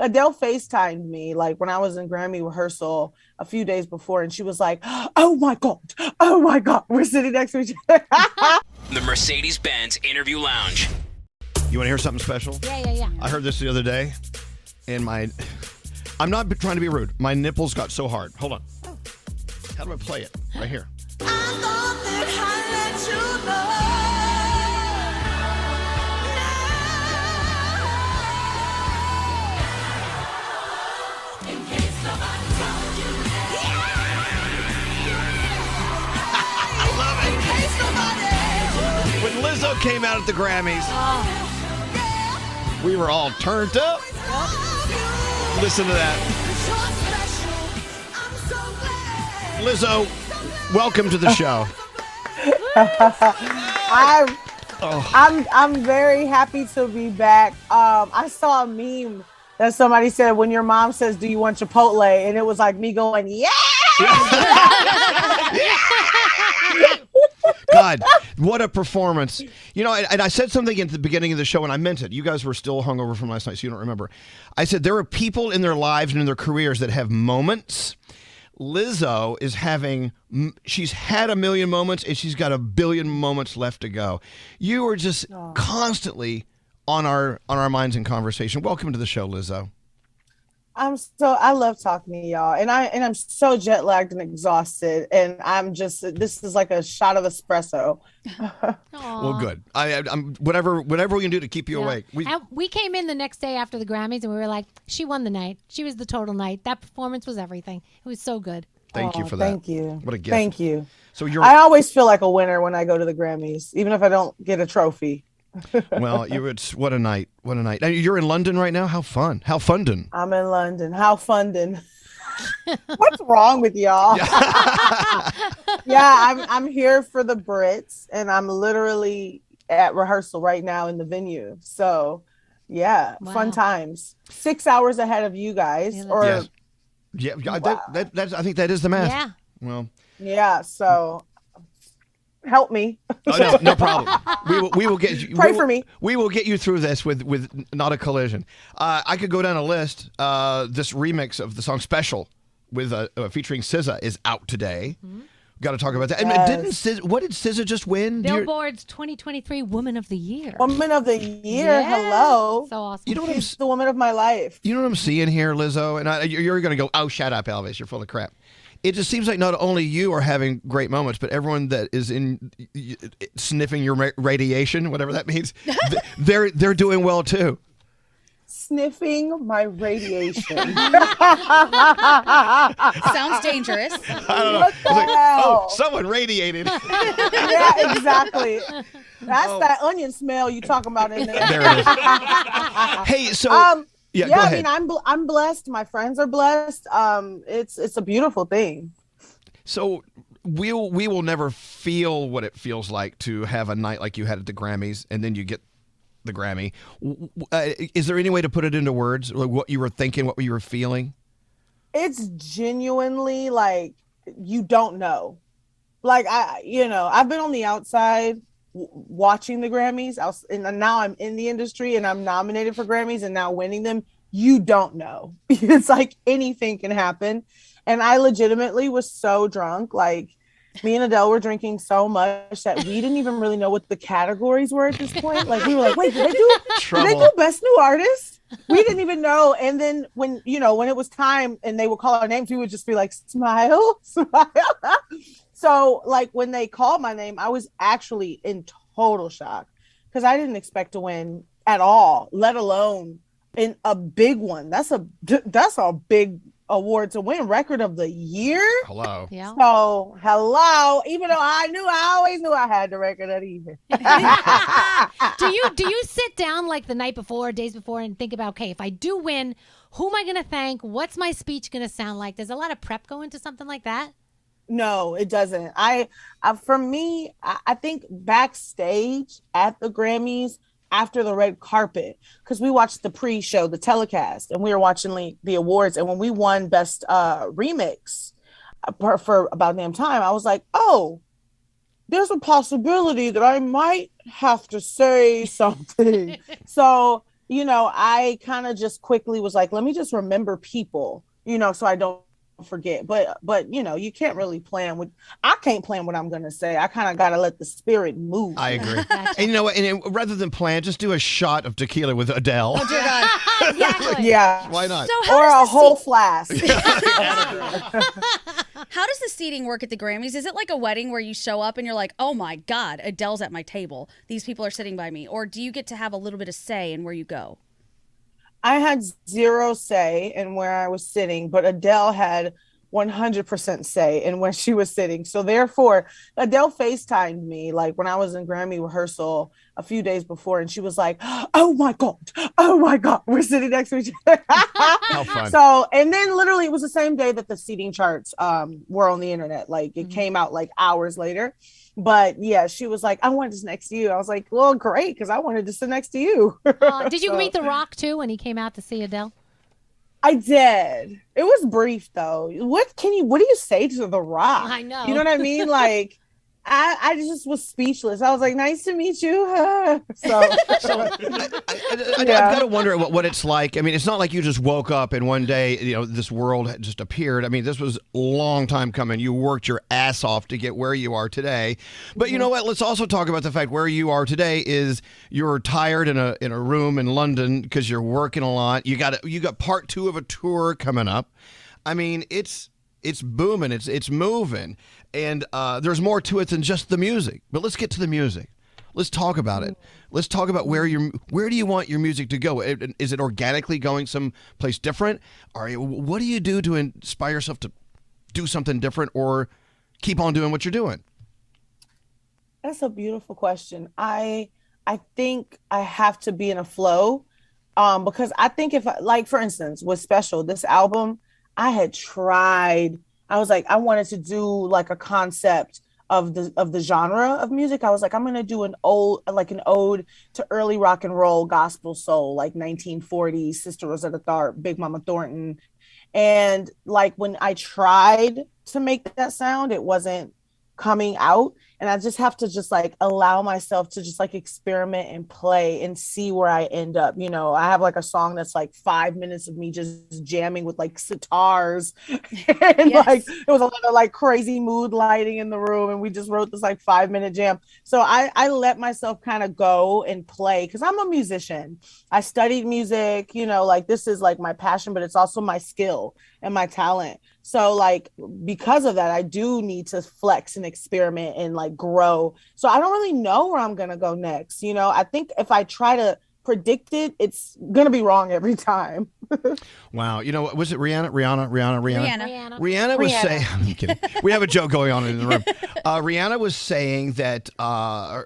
Adele FaceTimed me like when I was in Grammy rehearsal a few days before, and she was like, "Oh my god, oh my god, we're sitting next to each other." The Mercedes-Benz Interview Lounge. You want to hear something special? Yeah. I heard this the other day, and I'm not trying to be rude. My nipples got so hard. Hold on. How do I play it? Right here. When Lizzo came out at the Grammys, we were all turned up. Listen to that. Lizzo, welcome to the show. I'm very happy to be back. I saw a meme that somebody said, when your mom says, "Do you want Chipotle?" and it was like me going, "Yeah." God, what a performance. You know, and I said something at the beginning of the show, and I meant it. You guys were still hungover from last night, so you don't remember. I said there are people in their lives and in their careers that have moments. Lizzo is she's had a million moments, and she's got a billion moments left to go. You are just constantly on our minds in conversation. Welcome to the show, Lizzo. I love talking to y'all, and I'm so jet lagged and exhausted, and this is like a shot of espresso. Well, good. I'm whatever we can do to keep you awake. We came in the next day after the Grammys, and we were like, she won the night. She was the total night. That performance was everything. It was so good. Thank you for that. Thank you. What a gift. Thank you. So I always feel like a winner when I go to the Grammys, even if I don't get a trophy. Well, what a night. What a night. Now, you're in London right now? How fun. How fundin'. I'm in London. How fundin'. What's wrong with y'all? Yeah, I'm here for the Brits, and I'm literally at rehearsal right now in the venue. So, yeah, fun times. 6 hours ahead of you guys. Wow. That's I think that is the math. Yeah. Well. Yeah, so help me. Oh, no problem. We will get you. Pray for me. We will get you through this with not a collision. I could go down a list. This remix of the song "Special" with featuring SZA is out today. Mm-hmm. Got to talk about that. Yes. And what did SZA just win? Billboard's 2023 Woman of the Year. Woman of the Year. Yes. Hello. So awesome. You know what She's the woman of my life. You know what I'm seeing here, Lizzo? And you're going to go, "Oh, shut up, Elvis. You're full of crap." It just seems like not only you are having great moments, but everyone that is sniffing your radiation, whatever that means, they're doing well too. Sniffing my radiation. Sounds dangerous. I don't know. What the hell? Someone radiated. Yeah, exactly. That's that onion smell you talking about in there. There it is. Hey, so. Yeah, go ahead. I mean, I'm blessed. My friends are blessed. It's a beautiful thing. So we will never feel what it feels like to have a night like you had at the Grammys, and then you get the Grammy. Is there any way to put it into words, like what you were thinking, what you were feeling? It's genuinely like you don't know. Like I've been on the outside watching the Grammys, and now I'm in the industry and I'm nominated for Grammys and now winning them. You don't know. It's like anything can happen. And I legitimately was so drunk. Like me and Adele were drinking so much that we didn't even really know what the categories were at this point. Like we were like, wait, did they do Best New Artist? We didn't even know. And then when it was time and they would call our names, we would just be like, smile, smile. So like when they called my name, I was actually in total shock because I didn't expect to win at all, let alone in a big one. That's a big award to win. Record of the year. Hello. Yeah. So hello. Even though I always knew I had the record of the year. Do you sit down like the night before, days before, and think about, okay, if I do win, who am I going to thank? What's my speech going to sound like? There's a lot of prep go into something like that. No, it doesn't. For me, I think backstage at the Grammys after the red carpet, because we watched the pre-show, the telecast, and we were watching the awards. And when we won Best Remix for About Damn Time, I was like, oh, there's a possibility that I might have to say something. So I kind of just quickly was like, let me just remember people, so I don't forget. But you can't really I can't plan what I'm gonna say. I kind of gotta let the spirit move. I agree. And you know what? And rather than plan, just do a shot of tequila with Adele. Oh dear God. Exactly. Yeah. Why not? So Or a whole flask. How does the seating work at the Grammys? Is it like a wedding where you show up and you're like, oh my God, Adele's at my table. These people are sitting by me. Or do you get to have a little bit of say in where you go? I had zero say in where I was sitting, but Adele had 100% say in where she was sitting. So therefore, Adele FaceTimed me like when I was in Grammy rehearsal a few days before, and she was like, oh my God, we're sitting next to each other. How fun. So, and then literally it was the same day that the seating charts were on the internet. Like it came out like hours later. But yeah, she was like, I wanted to sit next to you. I was like, well, great, because I wanted to sit next to you. Did you meet The Rock too when he came out to see Adele? I did. It was brief though. What do you say to The Rock? I know. You know what I mean? Like, I just was speechless. I was like, nice to meet you. I've got to wonder what it's like. I mean, it's not like you just woke up and one day, this world had just appeared. I mean, this was a long time coming. You worked your ass off to get where you are today. But you know what? Let's also talk about the fact where you are today is you're tired in a room in London because you're working a lot. You got part 2 of a tour coming up. I mean, it's booming. It's moving. And there's more to it than just the music. But let's get to the music. Let's talk about it. Let's talk about where do you want your music to go? Is it organically going someplace different? What do you do to inspire yourself to do something different or keep on doing what you're doing? That's a beautiful question. I think I have to be in a flow because I think for instance, with Special, this album, I had tried. I was like, I wanted to do like a concept of the genre of music. I was like, I'm gonna do an ode to early rock and roll, gospel soul, like 1940s, Sister Rosetta Tharpe, Big Mama Thornton. And like when I tried to make that sound, it wasn't coming out. And I just have to just like allow myself to just like experiment and play and see where I end up. I have like a song that's like 5 minutes of me just jamming with like sitars and like it was a lot of like crazy mood lighting in the room. And we just wrote this like 5-minute jam. So I let myself kind of go and play because I'm a musician. I studied music, like this is like my passion, but it's also my skill and my talent. So like because of that, I do need to flex and experiment and like grow. So I don't really know where I'm gonna go next. I think if I try to predict it, it's gonna be wrong every time. Wow. Was it Rihanna? Rihanna was saying, I'm kidding. We have a joke going on in the room. Rihanna was saying that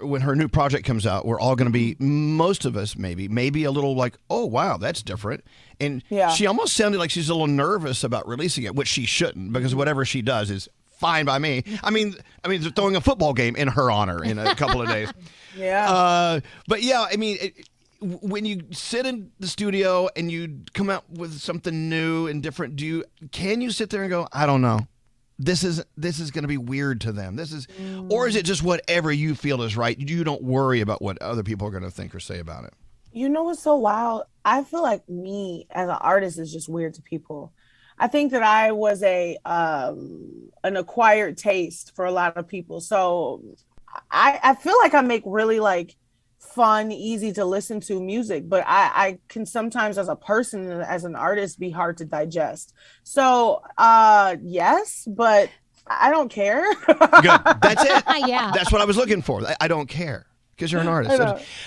when her new project comes out, we're all going to be, most of us maybe a little like, oh, wow, that's different. And she almost sounded like she's a little nervous about releasing it, which she shouldn't, because whatever she does is fine by me. I mean, they're throwing a football game in her honor in a couple of days. But yeah, I mean, when you sit in the studio and you come out with something new and different, can you sit there and go, I don't know, this is going to be weird to them. Or is it just whatever you feel is right? You don't worry about what other people are going to think or say about it. What's so wild? I feel like me as an artist is just weird to people. I think that I was an acquired taste for a lot of people. So I feel like I make really like fun, easy to listen to music, but I can sometimes as a person, as an artist, be hard to digest. So yes, but I don't care. Good. That's it. Yeah. That's what I was looking for. I don't care. Because you're an artist.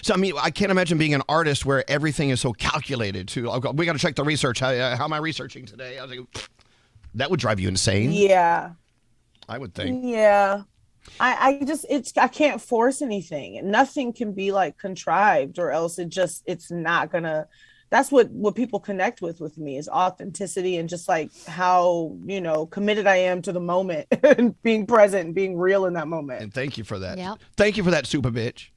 So, I mean, I can't imagine being an artist where everything is so calculated. We got to check the research. How am I researching today? I was like, that would drive you insane. Yeah. I would think. Yeah. I can't force anything. Nothing can be like contrived or else it's not gonna. That's what people connect with me is authenticity and just like how, committed I am to the moment and being present and being real in that moment. And thank you for that. Yep. Thank you for that, super bitch.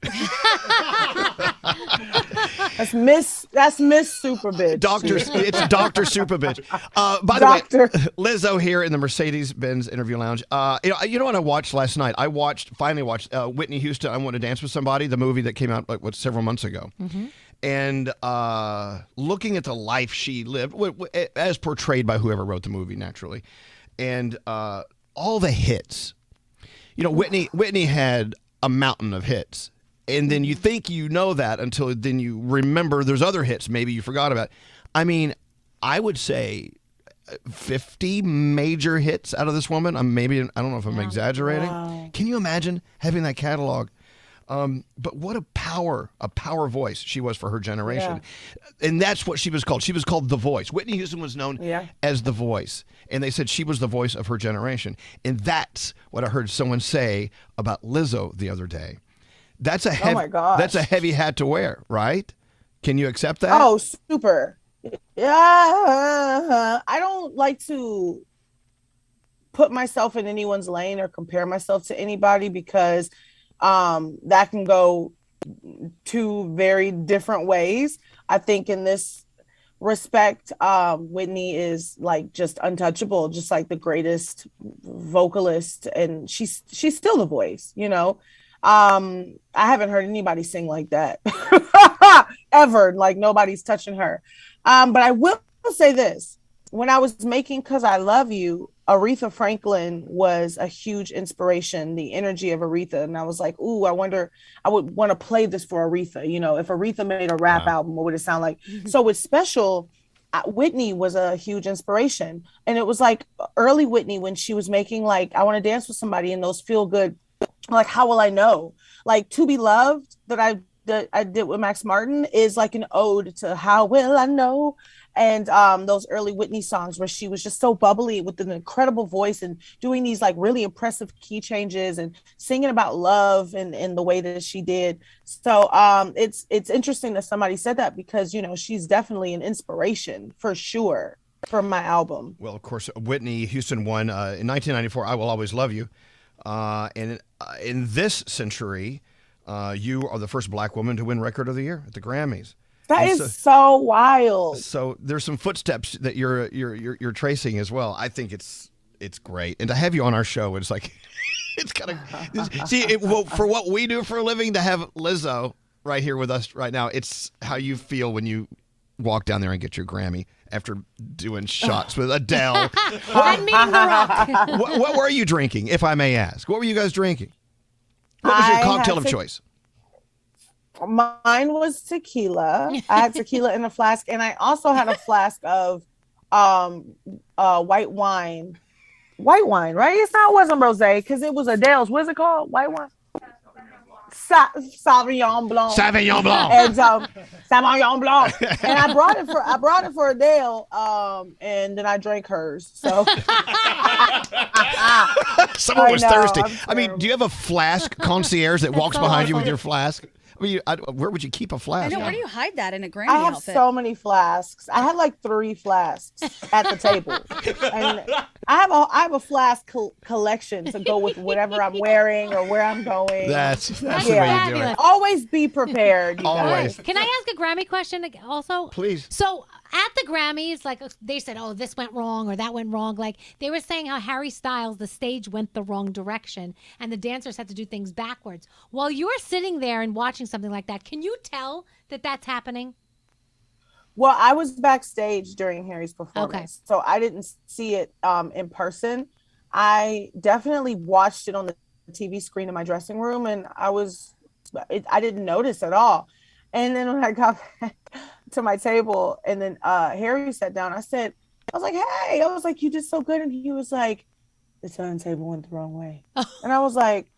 That's Miss Super Bitch. It's Dr. Super Bitch. By the way, Lizzo here in the Mercedes-Benz interview lounge. You know what I watched last night? I finally watched Whitney Houston, I Want to Dance with Somebody, the movie that came out several months ago. Mm-hmm. and looking at the life she lived, as portrayed by whoever wrote the movie, naturally, and all the hits. You know, Whitney had a mountain of hits, and then you think you know that until then you remember there's other hits maybe you forgot about. I mean, I would say 50 major hits out of this woman. I don't know if I'm exaggerating. Wow. Can you imagine having that catalog? But what a power voice she was for her generation. Yeah. And that's what she was called. She was called The Voice. Whitney Houston was known as The Voice. And they said she was the voice of her generation. And that's what I heard someone say about Lizzo the other day. That's a heavy hat to wear, right? Can you accept that? Oh, super. Yeah. I don't like to put myself in anyone's lane or compare myself to anybody because that can go two very different ways. I think in this respect, Whitney is like just untouchable, just like the greatest vocalist, and she's still the voice, you know. I haven't heard anybody sing like that ever. Like nobody's touching her. But I will say this. When I was making 'Cause I Love You, Aretha Franklin was a huge inspiration, the energy of Aretha. And I was like, ooh, I wonder, I would want to play this for Aretha. You know, if Aretha made a rap album, what would it sound like? So with Special, Whitney was a huge inspiration. And it was like early Whitney when she was making like, I Want to Dance with Somebody, and those feel good, like How Will I Know? Like To Be Loved that I did with Max Martin is like an ode to How Will I Know? And those early Whitney songs where she was just so bubbly with an incredible voice and doing these like really impressive key changes and singing about love in the way that she did. So it's interesting that somebody said that because, you know, she's definitely an inspiration for sure for my album. Well, of course, Whitney Houston won in 1994, I Will Always Love You. And in this century, you are the first black woman to win Record of the Year at the Grammys. That is so wild. So there's some footsteps that you're tracing as well. I think it's great, and to have you on our show, it's like it's kind of see for what we do for a living to have Lizzo right here with us right now. It's how you feel when you walk down there and get your Grammy after doing shots with Adele. And meeting The Rock. What were you drinking, if I may ask? What were you guys drinking? What was your cocktail of choice? Mine was tequila. I had tequila in a flask, and I also had a flask of white wine. White wine, right? It wasn't rosé because it was Adele's. What's it called? White wine. Sauvignon Blanc. Sauvignon Blanc. And Sauvignon Blanc. And I brought it for Adele. And then I drank hers. So someone was thirsty. I mean, do you have a flask concierge that walks behind you with your flask? I mean, where would you keep a flask? I know. Where do you hide that in a Grammy I have outfit? so many flasks. I had like 3 flasks at the table, and I have a flask collection to go with whatever I'm wearing or where I'm going. That's the way to do it. Always be prepared. Always. Can I ask a Grammy question also? Please. So at the Grammys, like they said, oh, this went wrong or that went wrong. Like they were saying how Harry Styles, the stage went the wrong direction and the dancers had to do things backwards. While you're sitting there and watching something like that, can you tell that that's happening? Well, I was backstage during Harry's performance, so I didn't see it in person. I definitely watched it on the TV screen in my dressing room, and I didn't notice at all. And then when I got back to my table, and then Harry sat down, I was like, hey, I was like, you did so good. And he was like, the turntable went the wrong way. And I was like,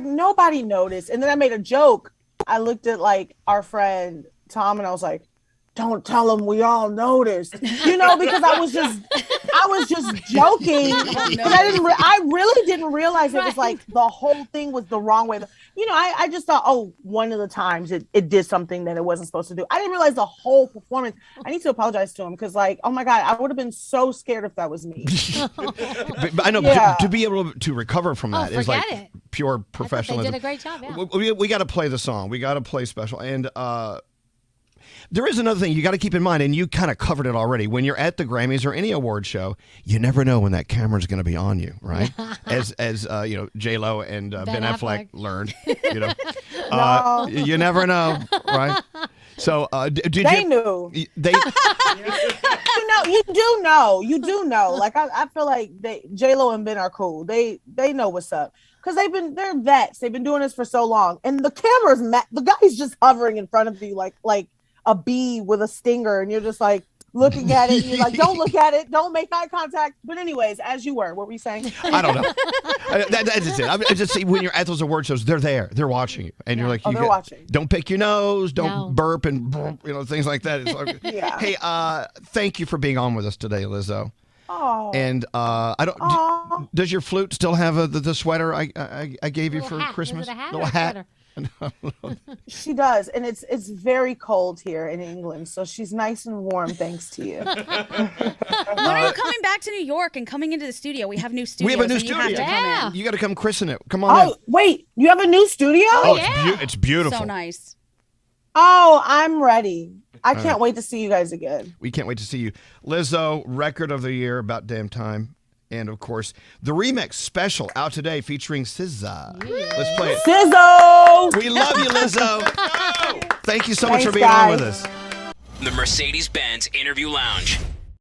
nobody noticed. And then I made a joke. I looked at like our friend Tom, and I was like, don't tell him we all noticed, you know, because I was just joking. I really didn't realize it was like the whole thing was the wrong way. You know, I just thought, oh, one of the times it did something that it wasn't supposed to do. I didn't realize the whole performance. I need to apologize to him because, like, oh my God, I would have been so scared if that was me. but I know to be able to recover from that is like pure professionalism. They did a great job. Yeah. We got to play the song. We got to play Special. And there is another thing you got to keep in mind, and you kind of covered it already. When you're at the Grammys or any award show, you never know when that camera's going to be on you, right? as you know, J-Lo and Ben Affleck learned. You know, you never know, right? So did They you? knew. They You do know. Like I feel like J-Lo and Ben are cool. They know what's up because they're vets. They've been doing this for so long, and the camera's the guy's just hovering in front of you like a bee with a stinger, and you're just like looking at it. And you're like, don't look at it, don't make eye contact. But anyways, as you were, what were you saying? I don't know. That's it. I just see when you're at those award shows, they're there, they're watching you, and you're like, they're watching. Don't pick your nose, don't burp and things like that. It's like, Yeah. Hey, thank you for being on with us today, Lizzo. Oh. And I don't. Does your flute still have the sweater I gave you for hat. Christmas? Was it a hat Little or a hat. sweater? She does, and it's very cold here in England, so she's nice and warm thanks to you. When are you coming back to New York and coming into the studio? We have new studios. We have a new and you have studio. to come in. You got to come christen it. Come on in. Wait, you have a new studio? It's beautiful. So nice. Oh, I'm ready. I can't wait to see you guys again. We can't wait to see you. Lizzo, record of the year, About Damn Time. And, of course, the remix special out today featuring SZA. Let's play it. Lizzo! We love you, Lizzo. Thank you so much Thanks, for being on with guys. us. The Mercedes-Benz Interview Lounge.